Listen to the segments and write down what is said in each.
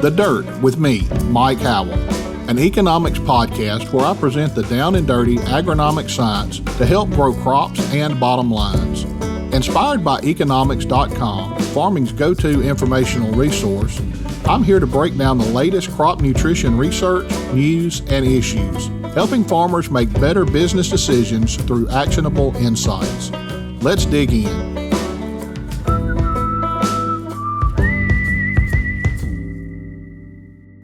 The Dirt with me, Mike Howell, an economics podcast where I present the down and dirty agronomic science to help grow crops and bottom lines. Inspired by eKonomics.com, farming's go-to informational resource, I'm here to break down the latest crop nutrition research, news, and issues, helping farmers make better business decisions through actionable insights. Let's dig in.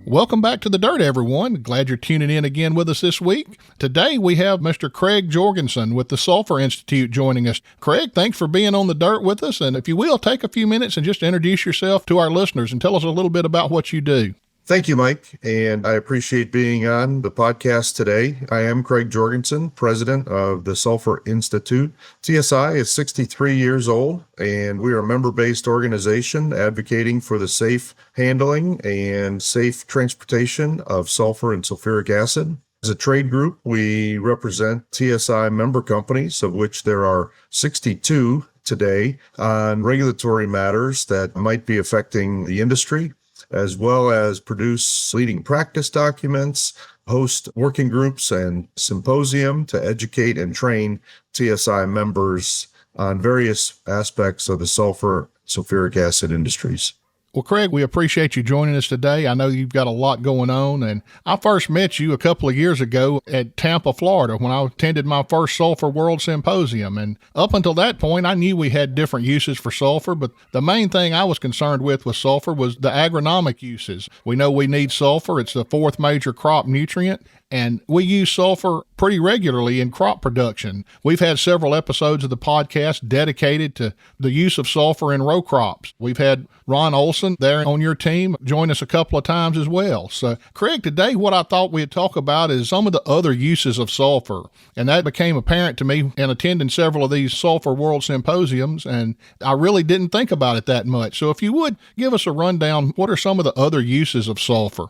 Welcome back to The Dirt, everyone. Glad you're tuning in again with us this week. Today we have Mr. Craig Jorgenson with the Sulfur Institute joining us. Craig, thanks for being on The Dirt with us. And if you will, take a few minutes and just introduce yourself to our listeners and tell us a little bit about what you do. Thank you, Mike, and I appreciate being on the podcast today. I am Craig Jorgenson, president of the Sulfur Institute. TSI is 63 years old, and we are a member-based organization advocating for the safe handling and safe transportation of sulfur and sulfuric acid. As a trade group, we represent TSI member companies, of which there are 62 today, on regulatory matters that might be affecting the industry, as well as produce leading practice documents, host working groups and symposium to educate and train TSI members on various aspects of the sulfur, sulfuric acid industries. Well, Craig, we appreciate you joining us today. I know you've got a lot going on, and I first met you a couple of years ago at Tampa, Florida, when I attended my first Sulfur World Symposium. And up until that point, I knew we had different uses for sulfur, but the main thing I was concerned with sulfur was the agronomic uses. We know we need sulfur. It's the fourth major crop nutrient, and we use sulfur pretty regularly in crop production. We've had several episodes of the podcast dedicated to the use of sulfur in row crops. We've had Ron Olson there on your team join us a couple of times as well. So, Craig, today what I thought we'd talk about is some of the other uses of sulfur. And that became apparent to me in attending several of these Sulfur World Symposiums, and I really didn't think about it that much. So if you would give us a rundown, what are some of the other uses of sulfur?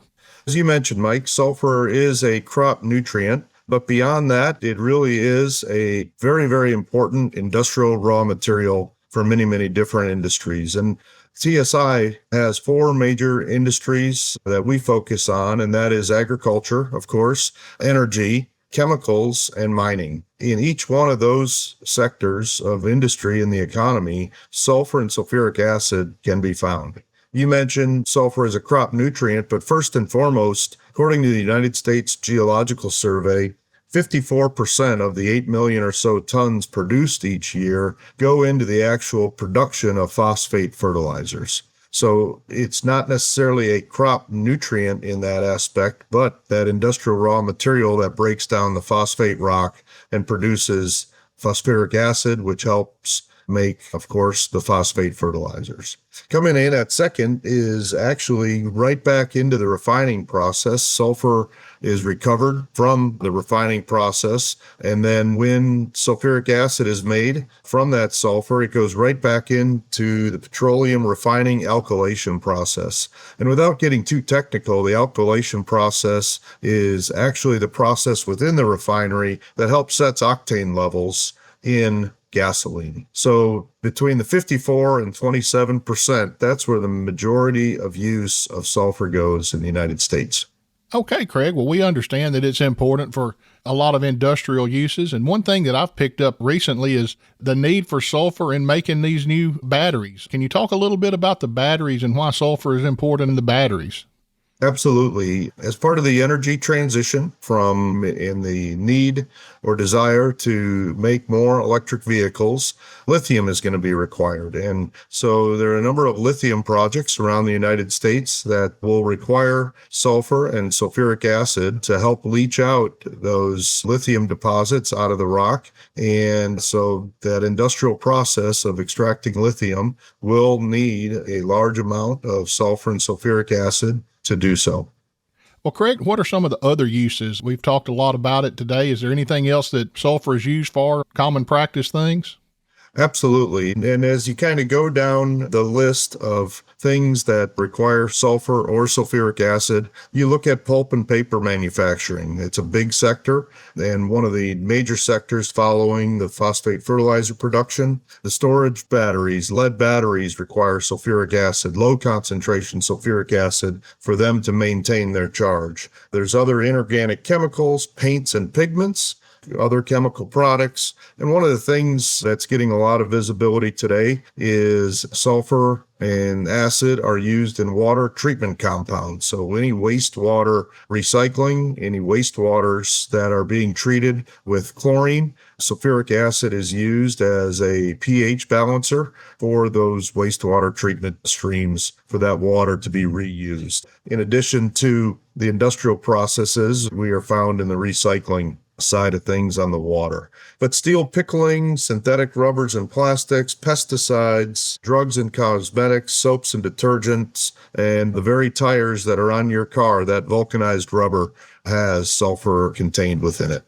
As you mentioned, Mike, sulfur is a crop nutrient, but beyond that, it really is a very, very important industrial raw material for many, many different industries. And TSI has four major industries that we focus on, and that is agriculture, of course, energy, chemicals, and mining. In each one of those sectors of industry in the economy, sulfur and sulfuric acid can be found. You mentioned sulfur as a crop nutrient, but first and foremost, according to the United States Geological Survey, 54% of the 8 million or so tons produced each year go into the actual production of phosphate fertilizers. So it's not necessarily a crop nutrient in that aspect, but that industrial raw material that breaks down the phosphate rock and produces phosphoric acid, which helps make, of course, the phosphate fertilizers. Coming in at second is actually right back into the refining process. Sulfur is recovered from the refining process, and then when sulfuric acid is made from that sulfur, it goes right back into the petroleum refining alkylation process. And without getting too technical, the alkylation process is actually the process within the refinery that helps sets octane levels in gasoline. So between the 54 and 27%, that's where the majority of use of sulfur goes in the United States. Okay, Craig. Well, we understand that it's important for a lot of industrial uses. And one thing that I've picked up recently is the need for sulfur in making these new batteries. Can you talk a little bit about the batteries and why sulfur is important in the batteries? Absolutely. As part of the energy transition from in the need or desire to make more electric vehicles, lithium is going to be required. And so there are a number of lithium projects around the United States that will require sulfur and sulfuric acid to help leach out those lithium deposits out of the rock. And so that industrial process of extracting lithium will need a large amount of sulfur and sulfuric acid to do so. Well, Craig, what are some of the other uses? We've talked a lot about it today. Is there anything else that sulfur is used for, common practice things? Absolutely. And as you kind of go down the list of things that require sulfur or sulfuric acid, you look at pulp and paper manufacturing. It's a big sector and one of the major sectors following the phosphate fertilizer production. The storage batteries, lead batteries require sulfuric acid, low concentration sulfuric acid for them to maintain their charge. There's other inorganic chemicals, paints and pigments, other chemical products. And one of the things that's getting a lot of visibility today is sulfur and acid are used in water treatment compounds. So any wastewater recycling, any wastewaters that are being treated with chlorine, sulfuric acid is used as a pH balancer for those wastewater treatment streams for that water to be reused. In addition to the industrial processes, we are found in the recycling side of things on the water. But steel pickling, synthetic rubbers and plastics, pesticides, drugs and cosmetics, soaps and detergents, and the very tires that are on your car, that vulcanized rubber has sulfur contained within it.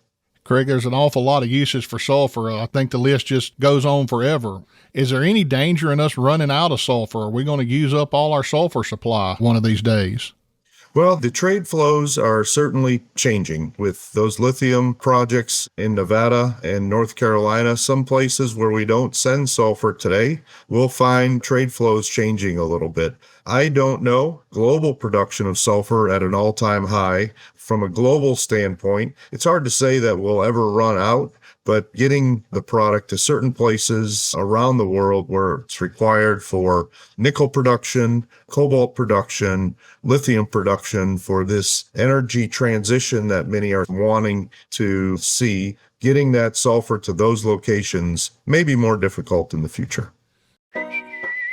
Craig, there's an awful lot of uses for sulfur. I think the list just goes on forever. Is there any danger in us running out of sulfur? Are we going to use up all our sulfur supply one of these days? Well, the trade flows are certainly changing with those lithium projects in Nevada and North Carolina. Some places where we don't send sulfur today, we'll find trade flows changing a little bit. I don't know. Global production of sulfur at an all-time high. From a global standpoint, it's hard to say that we'll ever run out, but getting the product to certain places around the world where it's required for nickel production, cobalt production, lithium production for this energy transition that many are wanting to see, getting that sulfur to those locations may be more difficult in the future.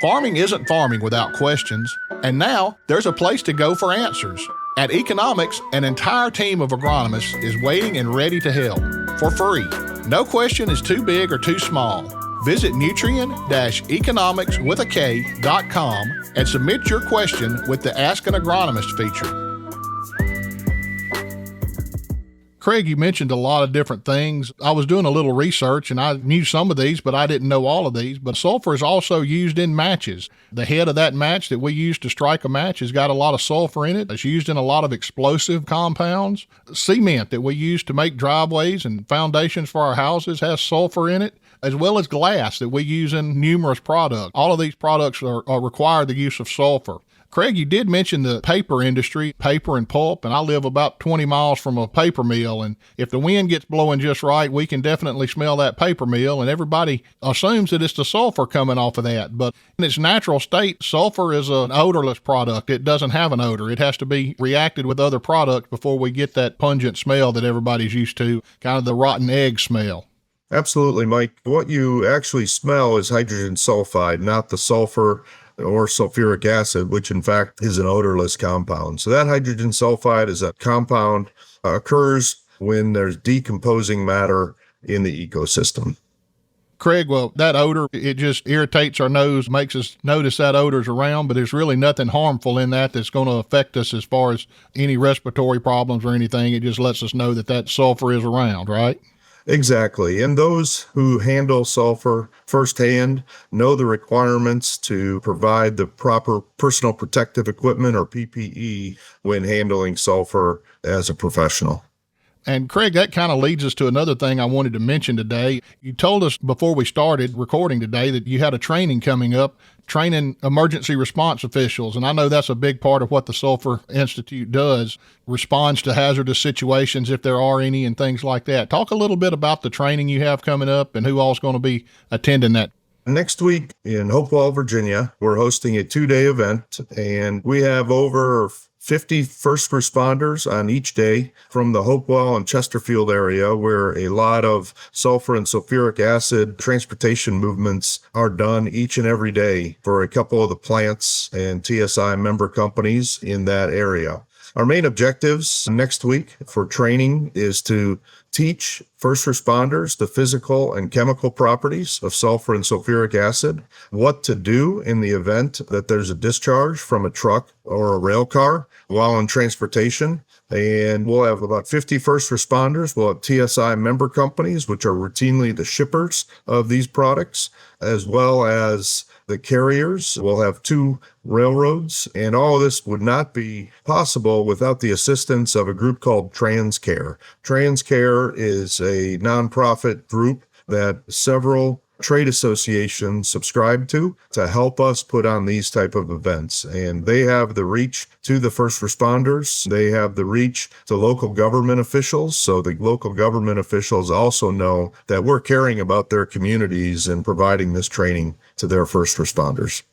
Farming isn't farming without questions, and now there's a place to go for answers. At eKonomics, an entire team of agronomists is waiting and ready to help for free. No question is too big or too small. Visit Nutrien-economics.com and submit your question with the Ask an Agronomist feature. Craig, you mentioned a lot of different things. I was doing a little research and I knew some of these, but I didn't know all of these. But sulfur is also used in matches. The head of that match that we use to strike a match has got a lot of sulfur in it. It's used in a lot of explosive compounds. Cement that we use to make driveways and foundations for our houses has sulfur in it, as well as glass that we use in numerous products. All of these products require the use of sulfur. Craig, you did mention the paper industry, paper and pulp, and I live about 20 miles from a paper mill, and if the wind gets blowing just right, we can definitely smell that paper mill, and everybody assumes that it's the sulfur coming off of that. But in its natural state, sulfur is an odorless product. It doesn't have an odor. It has to be reacted with other products before we get that pungent smell that everybody's used to, kind of the rotten egg smell. Absolutely, Mike. What you actually smell is hydrogen sulfide, not the sulfur or sulfuric acid, which in fact is an odorless compound. So that hydrogen sulfide is a compound occurs when there's decomposing matter in the ecosystem. Craig, well, that odor, it just irritates our nose, makes us notice that odor's around, but there's really nothing harmful in that that's going to affect us as far as any respiratory problems or anything. It just lets us know that that sulfur is around, right? Exactly. And those who handle sulfur firsthand know the requirements to provide the proper personal protective equipment or PPE when handling sulfur as a professional. And Craig, that kind of leads us to another thing I wanted to mention today. You told us before we started recording today that you had a training coming up, training emergency response officials. And I know that's a big part of what the Sulfur Institute does, responds to hazardous situations if there are any and things like that. Talk a little bit about the training you have coming up and who all's going to be attending that. Next week in Hopewell, Virginia, we're hosting a 2-day event, and we have over 50 first responders on each day from the Hopewell and Chesterfield area, where a lot of sulfur and sulfuric acid transportation movements are done each and every day for a couple of the plants and TSI member companies in that area. Our main objectives next week for training is to teach first responders the physical and chemical properties of sulfur and sulfuric acid, what to do in the event that there's a discharge from a truck or a rail car while in transportation. And we'll have about 50 first responders. We'll have TSI member companies, which are routinely the shippers of these products, as well as the carriers. We'll have 2 railroads, and all of this would not be possible without the assistance of a group called TransCare. TransCare is a nonprofit group that several trade associations subscribe to help us put on these type of events. And they have the reach to the first responders. They have the reach to local government officials. So the local government officials also know that we're caring about their communities and providing this training to their first responders.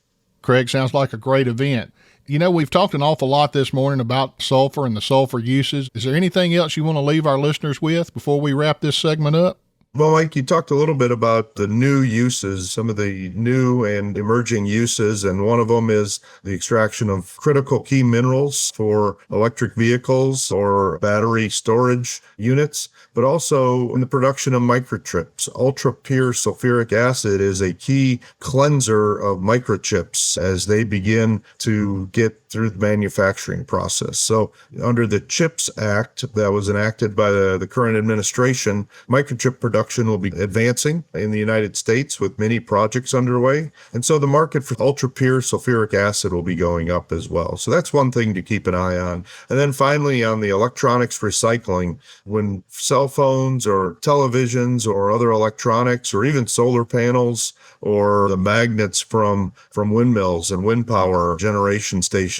Craig, sounds like a great event. You know, we've talked an awful lot this morning about sulfur and the sulfur uses. Is there anything else you want to leave our listeners with before we wrap this segment up? Well, Mike, you talked a little bit about the new uses, some of the new and emerging uses, and one of them is the extraction of critical key minerals for electric vehicles or battery storage units, but also in the production of microchips. Ultra-pure sulfuric acid is a key cleanser of microchips as they begin to get through the manufacturing process. So under the CHIPS Act that was enacted by the current administration, microchip production will be advancing in the United States with many projects underway. And so the market for ultra-pure sulfuric acid will be going up as well. So that's one thing to keep an eye on. And then finally, on the electronics recycling, when cell phones or televisions or other electronics or even solar panels or the magnets from windmills and wind power generation stations,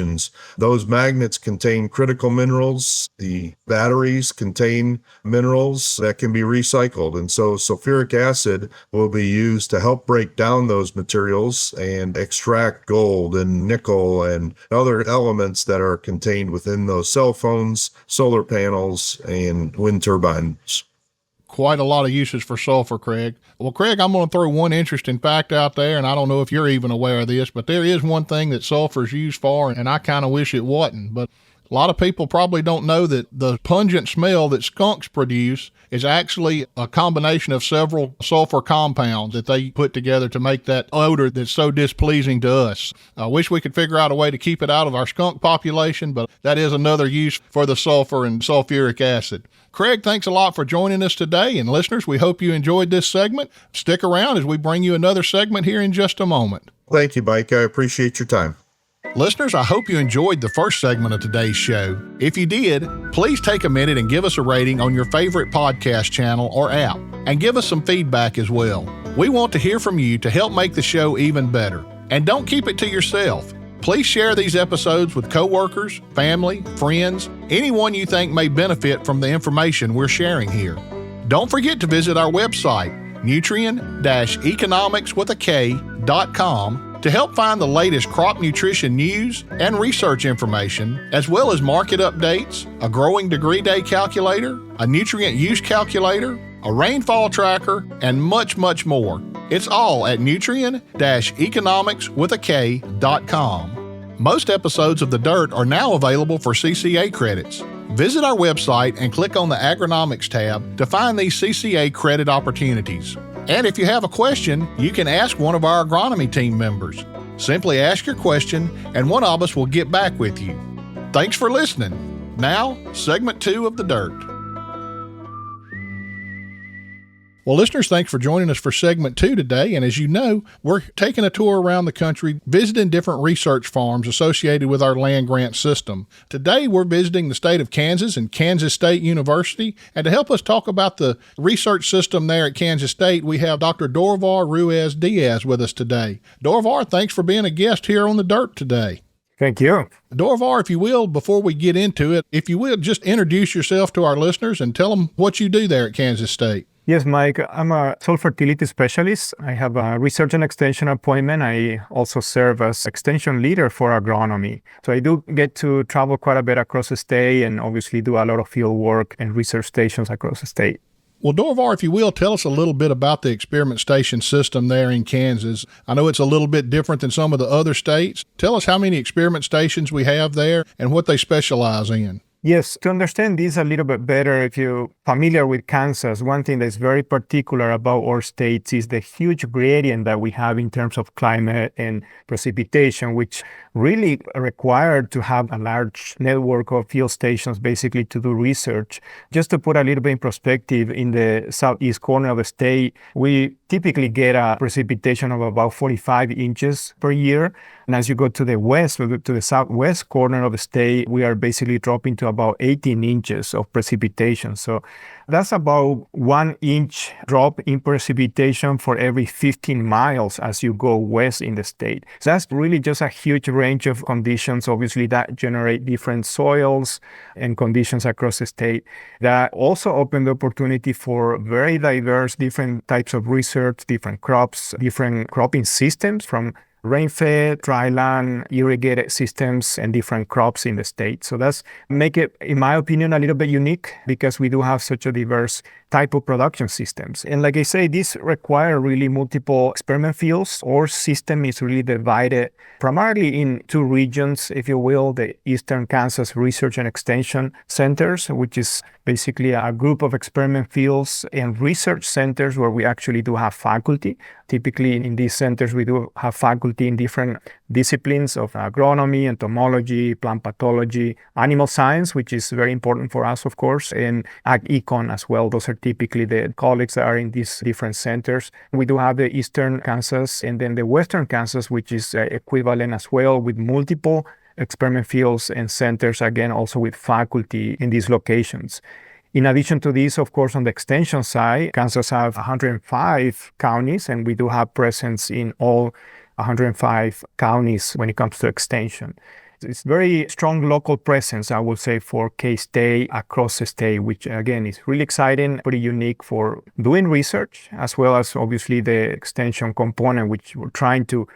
those magnets contain critical minerals. The batteries contain minerals that can be recycled. And so sulfuric acid will be used to help break down those materials and extract gold and nickel and other elements that are contained within those cell phones, solar panels, and wind turbines. Quite a lot of uses for sulfur, Craig. Well, Craig, I'm going to throw one interesting fact out there, and I don't know if you're even aware of this, but there is one thing that sulfur is used for, and I kind of wish it wasn't. But a lot of people probably don't know that the pungent smell that skunks produce is actually a combination of several sulfur compounds that they put together to make that odor that's so displeasing to us. I wish we could figure out a way to keep it out of our skunk population, but that is another use for the sulfur and sulfuric acid. Craig, thanks a lot for joining us today. And listeners, we hope you enjoyed this segment. Stick around as we bring you another segment here in just a moment. Thank you, Mike. I appreciate your time. Listeners, I hope you enjoyed the first segment of today's show. If you did, please take a minute and give us a rating on your favorite podcast channel or app, and give us some feedback as well. We want to hear from you to help make the show even better. And don't keep it to yourself. Please share these episodes with coworkers, family, friends, anyone you think may benefit from the information we're sharing here. Don't forget to visit our website, Nutrien-eKonomics.com, to help find the latest crop nutrition news and research information, as well as market updates, a growing degree day calculator, a nutrient use calculator, a rainfall tracker, and much, much more. It's all at Nutrien-eKonomics.com. Most episodes of The Dirt are now available for CCA credits. Visit our website and click on the Agronomics tab to find these CCA credit opportunities. And if you have a question, you can ask one of our agronomy team members. Simply ask your question, and one of us will get back with you. Thanks for listening. Now, segment 2 of The Dirt. Well, listeners, thanks for joining us for segment 2 today. And as you know, we're taking a tour around the country, visiting different research farms associated with our land grant system. Today, we're visiting the state of Kansas and Kansas State University. And to help us talk about the research system there at Kansas State, we have Dr. Dorvar Ruiz-Diaz with us today. Dorvar, thanks for being a guest here on The Dirt today. Thank you. Dorvar, if you will, before we get into it, if you will, just introduce yourself to our listeners and tell them what you do there at Kansas State. Yes, Mike, I'm a soil fertility specialist. I have a research and extension appointment. I also serve as extension leader for agronomy. So I do get to travel quite a bit across the state and obviously do a lot of field work and research stations across the state. Well, Dorvar, if you will, tell us a little bit about the experiment station system there in Kansas. I know it's a little bit different than some of the other states. Tell us how many experiment stations we have there and what they specialize in. Yes, to understand this a little bit better, if you're familiar with Kansas, one thing that's very particular about our states is the huge gradient that we have in terms of climate and precipitation, which really required to have a large network of field stations basically to do research. Just to put a little bit in perspective, in the southeast corner of the state, we typically get a precipitation of about 45 inches per year. And as you go to the west, to the southwest corner of the state, we are basically dropping to about 18 inches of precipitation. So that's about 1 inch drop in precipitation for every 15 miles as you go west in the state. So that's really just a huge range of conditions, obviously, that generate different soils and conditions across the state. That also open the opportunity for very diverse different types of research, different crops, different cropping systems from rain-fed, dry land, irrigated systems, and different crops in the state. So that's make it, in my opinion, a little bit unique because we do have such a diverse type of production systems. And like I say, this require really multiple experiment fields. Our system is really divided primarily in two regions, if you will, the Eastern Kansas Research and Extension Centers, which is basically a group of experiment fields and research centers where we actually do have faculty. Typically in these centers, we do have faculty in different disciplines of agronomy, entomology, plant pathology, animal science, which is very important for us, of course, and ag econ as well. Those are typically the colleagues that are in these different centers. We do have the Eastern Kansas and then the Western Kansas, which is equivalent as well with multiple experiment fields and centers, again, also with faculty in these locations. In addition to this, of course, on the extension side, Kansas has 105 counties, and we do have presence in all 105 counties when it comes to extension. It's very strong local presence, I would say, for K-State across the state, which again is really exciting, pretty unique for doing research, as well as obviously the extension component, which we're trying to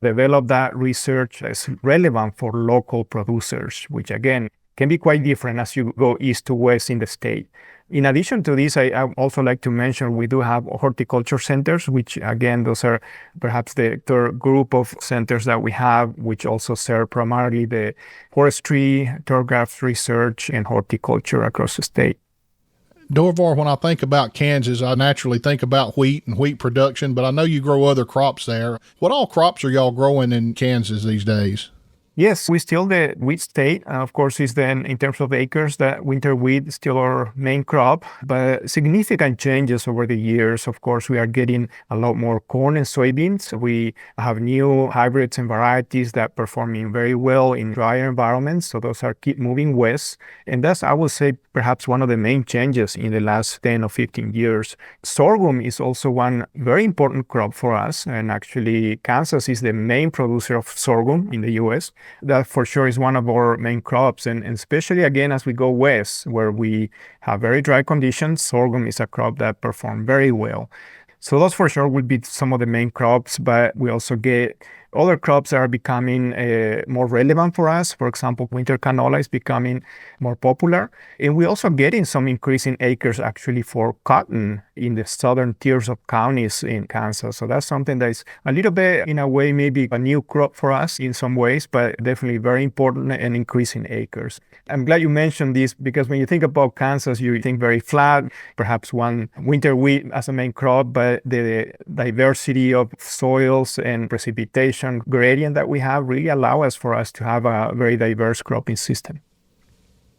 develop that research as relevant for local producers, which again can be quite different as you go east to west in the state. In addition to this, I also like to mention we do have horticulture centers, which again, those are perhaps the third group of centers that we have, which also serve primarily the forestry, turf research, and horticulture across the state. Dorvar, when I think about Kansas, I naturally think about wheat and wheat production, but I know you grow other crops there. What all crops are y'all growing in Kansas these days? Yes, we still the wheat state. Of course, is then in terms of acres, that winter wheat is still our main crop, but significant changes over the years. Of course, we are getting a lot more corn and soybeans. We have new hybrids and varieties that are performing very well in drier environments. So those are keep moving west. And that's, I would say, perhaps one of the main changes in the last 10 or 15 years. Sorghum is also one very important crop for us. And actually, Kansas is the main producer of sorghum in the U.S. That for sure is one of our main crops. And especially again, as we go west, where we have very dry conditions, sorghum is a crop that performs very well. So those for sure would be some of the main crops, but we also get other crops that are becoming more relevant for us. For example, winter canola is becoming more popular. And we're also getting some increase in acres actually for cotton in the southern tiers of counties in Kansas. So that's something that is a little bit, in a way, maybe a new crop for us in some ways, but definitely very important and increasing acres. I'm glad you mentioned this because when you think about Kansas, you think very flat, perhaps one winter wheat as a main crop, but the diversity of soils and precipitation gradient that we have really allow us for us to have a very diverse cropping system.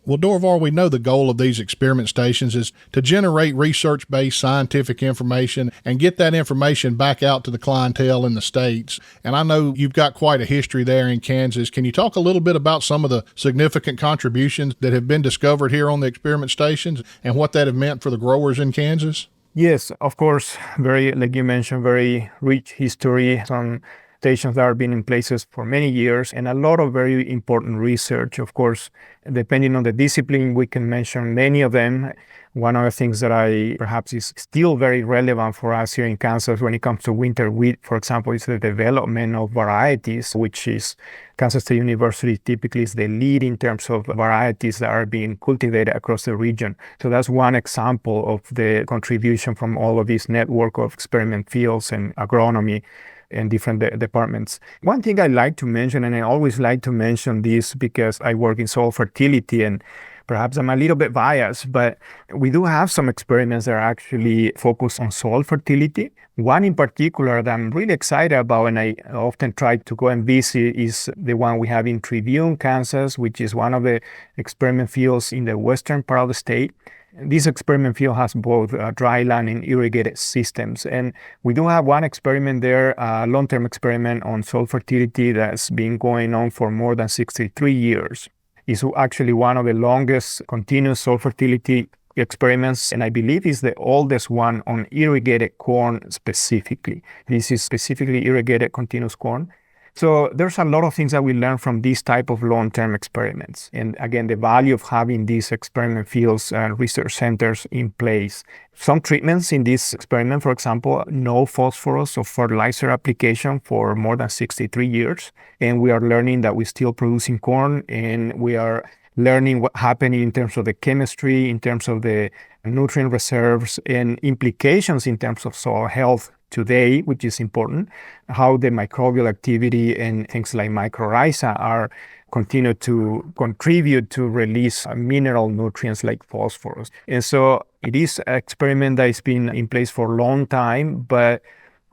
Well, Dorvar, we know the goal of these experiment stations is to generate research-based scientific information and get that information back out to the clientele in the states. And I know you've got quite a history there in Kansas. Can you talk a little bit about some of the significant contributions that have been discovered here on the experiment stations and what that have meant for the growers in Kansas? Yes, of course, very, like you mentioned, very rich history. Some stations that have been in places for many years and a lot of very important research. Of course, depending on the discipline, we can mention many of them. One of the things that perhaps is still very relevant for us here in Kansas when it comes to winter wheat, for example, is the development of varieties, which is Kansas State University typically is the lead in terms of varieties that are being cultivated across the region. So that's one example of the contribution from all of this network of experiment fields and agronomy and different departments. One thing I like to mention, and I always like to mention this because I work in soil fertility, and Perhaps I'm a little bit biased, but we do have some experiments that are actually focused on soil fertility. One in particular that I'm really excited about, and I often try to go and visit, is the one we have in Tribune, Kansas, which is one of the experiment fields in the western part of the state. This experiment field has both dry land and irrigated systems. And we do have one experiment there, a long-term experiment on soil fertility that's been going on for more than 63 years. It's actually one of the longest continuous soil fertility experiments, and I believe is the oldest one on irrigated corn specifically. This is specifically irrigated continuous corn. So there's a lot of things that we learn from these type of long-term experiments. And again, the value of having these experiment fields and research centers in place. Some treatments in this experiment, for example, no phosphorus or fertilizer application for more than 63 years. And we are learning that we're still producing corn, and we are learning what happening in terms of the chemistry, in terms of the nutrient reserves, and implications in terms of soil health today, which is important, how the microbial activity and things like mycorrhiza are continue to contribute to release mineral nutrients like phosphorus. And so it is an experiment that has been in place for a long time, but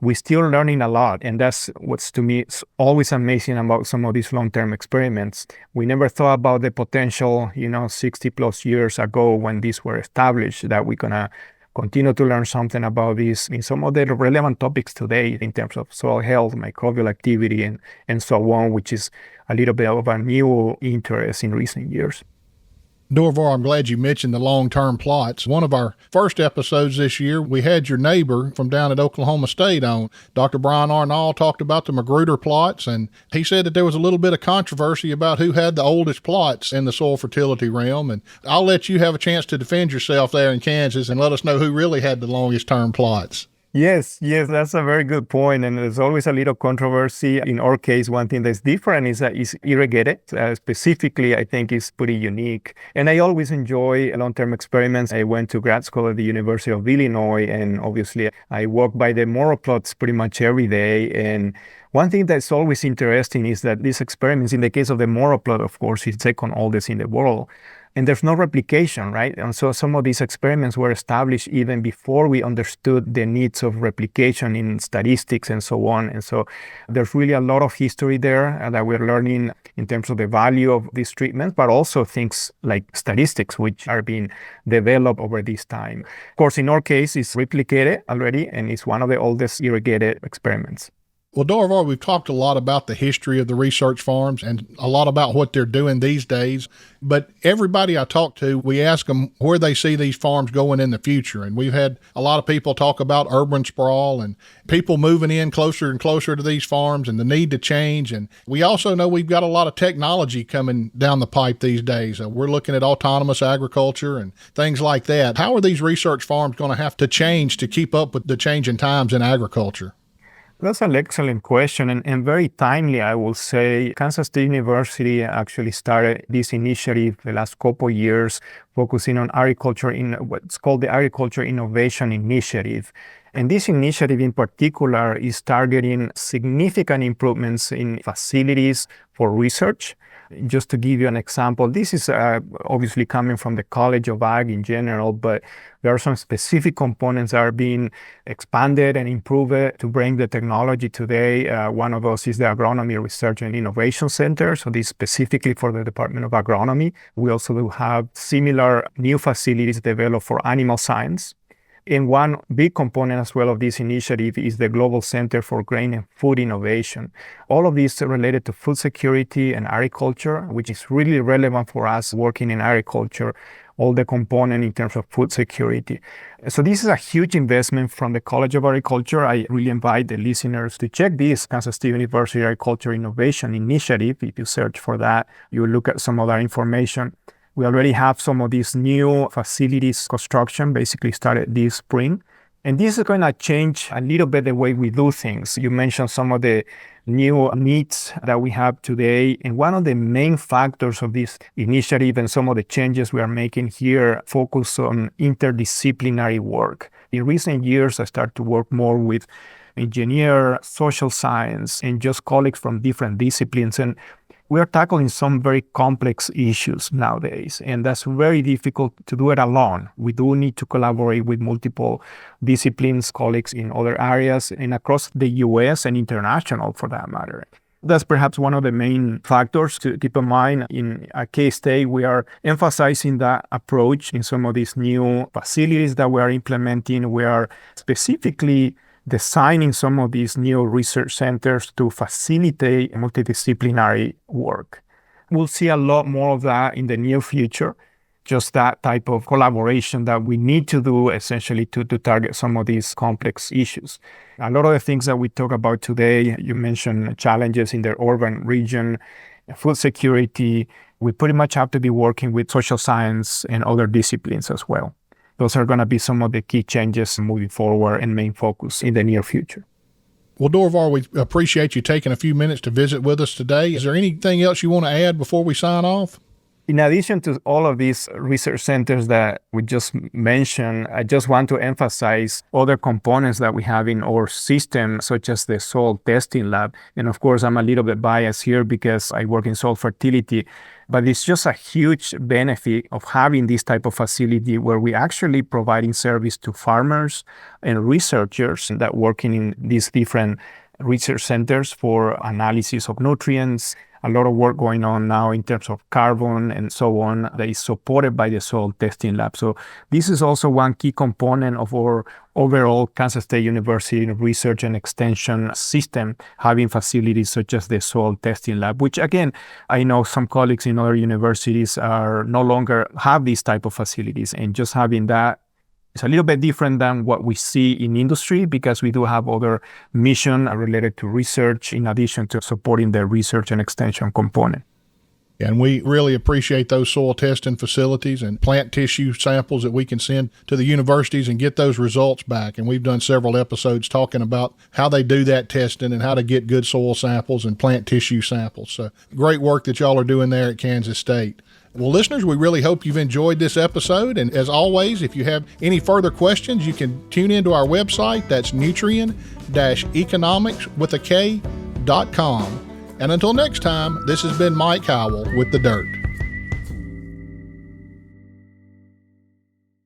we're still learning a lot. And that's what's, to me, it's always amazing about some of these long-term experiments. We never thought about the potential, 60 plus years ago when these were established, that we're going to continue to learn something about this in some of the relevant topics today in terms of soil health, microbial activity, and so on, which is a little bit of a new interest in recent years. Dorvar, I'm glad you mentioned the long-term plots. One of our first episodes this year, we had your neighbor from down at Oklahoma State on. Dr. Brian Arnall talked about the Magruder plots, and he said that there was a little bit of controversy about who had the oldest plots in the soil fertility realm. And I'll let you have a chance to defend yourself there in Kansas and let us know who really had the longest-term plots. Yes, that's a very good point. And there's always a little controversy. In our case, one thing that's different is that it's irrigated. Specifically, I think is pretty unique. And I always enjoy long-term experiments. I went to grad school at the University of Illinois, and obviously I walk by the Moro plots pretty much every day. And one thing that's always interesting is that these experiments, in the case of the Moro plot, of course, is second oldest in the world. And there's no replication, right? And so some of these experiments were established even before we understood the needs of replication in statistics and so on. And so there's really a lot of history there that we're learning in terms of the value of these treatments, but also things like statistics, which are being developed over this time. Of course, in our case, it's replicated already, and it's one of the oldest irrigated experiments. Well, Dorvar, we've talked a lot about the history of the research farms and a lot about what they're doing these days. But everybody I talk to, we ask them where they see these farms going in the future. And we've had a lot of people talk about urban sprawl and people moving in closer and closer to these farms and the need to change. And we also know we've got a lot of technology coming down the pipe these days. We're looking at autonomous agriculture and things like that. How are these research farms going to have to change to keep up with the changing times in agriculture? That's an excellent question and very timely, I will say. Kansas State University actually started this initiative the last couple of years, focusing on agriculture in what's called the Agriculture Innovation Initiative. And this initiative in particular is targeting significant improvements in facilities for research. Just to give you an example, this is obviously coming from the College of Ag in general, but there are some specific components that are being expanded and improved to bring the technology today. One of those is the Agronomy Research and Innovation Center. So this is specifically for the Department of Agronomy. We also do have similar new facilities developed for animal science. And one big component as well of this initiative is the Global Center for Grain and Food Innovation. All of these are related to food security and agriculture, which is really relevant for us working in agriculture, all the component in terms of food security. So this is a huge investment from the College of Agriculture. I really invite the listeners to check this Kansas State University Agriculture Innovation Initiative. If you search for that, you will look at some of that information. We already have some of these new facilities construction basically started this spring. And this is going to change a little bit the way we do things. You mentioned some of the new needs that we have today. And one of the main factors of this initiative and some of the changes we are making here focus on interdisciplinary work. In recent years, I started to work more with engineer, social science, and just colleagues from different disciplines. And We are tackling some very complex issues nowadays, and that's very difficult to do it alone. We do need to collaborate with multiple disciplines, colleagues in other areas, and across the US and international for that matter. That's perhaps one of the main factors to keep in mind. In K-State, we are emphasizing that approach in some of these new facilities that we are implementing. We are specifically designing some of these new research centers to facilitate multidisciplinary work. We'll see a lot more of that in the near future, just that type of collaboration that we need to do essentially to target some of these complex issues. A lot of the things that we talk about today, you mentioned challenges in the urban region, food security. We pretty much have to be working with social science and other disciplines as well. Those are going to be some of the key changes moving forward and main focus in the near future. Well, Dorvar, we appreciate you taking a few minutes to visit with us today. Is there anything else you want to add before we sign off? In addition to all of these research centers that we just mentioned, I just want to emphasize other components that we have in our system, such as the soil testing lab. And of course, I'm a little bit biased here because I work in soil fertility, but it's just a huge benefit of having this type of facility where we actually providing service to farmers and researchers that working in these different research centers for analysis of nutrients. A lot of work going on now in terms of carbon and so on that is supported by the soil testing lab. So this is also one key component of our overall Kansas State University research and extension system, having facilities such as the soil testing lab, which again, I know some colleagues in other universities are no longer have these type of facilities, and just having that it's a little bit different than what we see in industry because we do have other mission related to research in addition to supporting the research and extension component. And we really appreciate those soil testing facilities and plant tissue samples that we can send to the universities and get those results back. And we've done several episodes talking about how they do that testing and how to get good soil samples and plant tissue samples. So great work that y'all are doing there at Kansas State. Well, listeners, we really hope you've enjoyed this episode. And as always, if you have any further questions, you can tune into our website. That's Nutrien-eKonomics.com. And until next time, this has been Mike Howell with The Dirt.